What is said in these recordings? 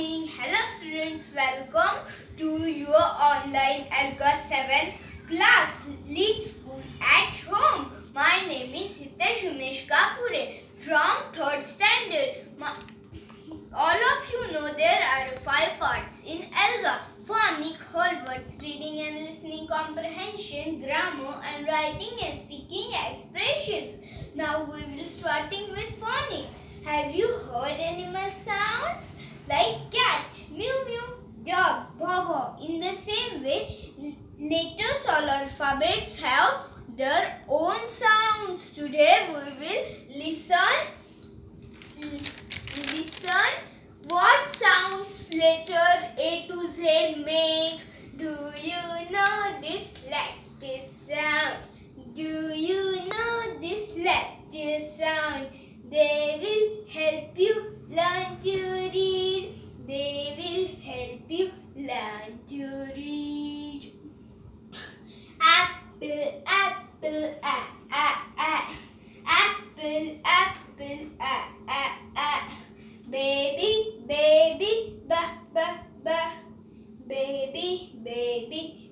morning. Hello students, welcome to your online Alga 7 class. Lead school at home. My name is Hitesh Umesh Kapure from 3rd standard. All of you know there are 5 parts in Alga: phonics, whole words, reading and listening comprehension, grammar and writing and speaking expressions. Now we will starting with phonics. Have you heard animal sounds like cat, mew mew, dog, bow bow? In the same way, letters all alphabets have their own sounds. Today we will listen what sounds letter A to Z make. Do you know this letter sound? Do you know this letter sound? They will help you learn to read. They will help you learn to read. Apple, apple, apple, apple, baby, baby, baby, baby,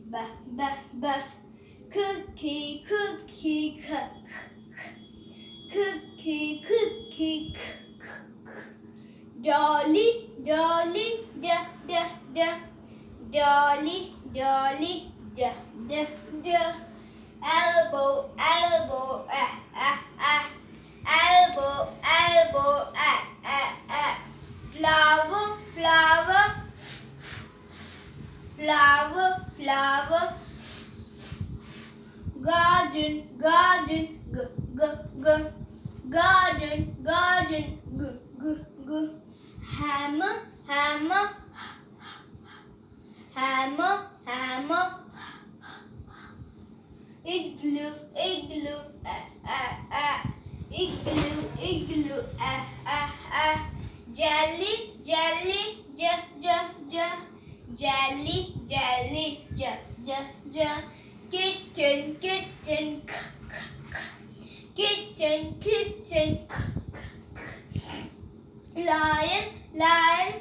cookie, cookie, cookie, cookie, dolly, dolly, dolly, dolly, elbow, elbow, elbow, elbow, flower, flower, flower, flower, garden, garden, garden, garden, hammer, hammer, hammer, hammer, igloo, igloo, igloo, igloo, jelly, jelly, jelly, jelly, kitten, kitten, kitten, kitten, lion, lion,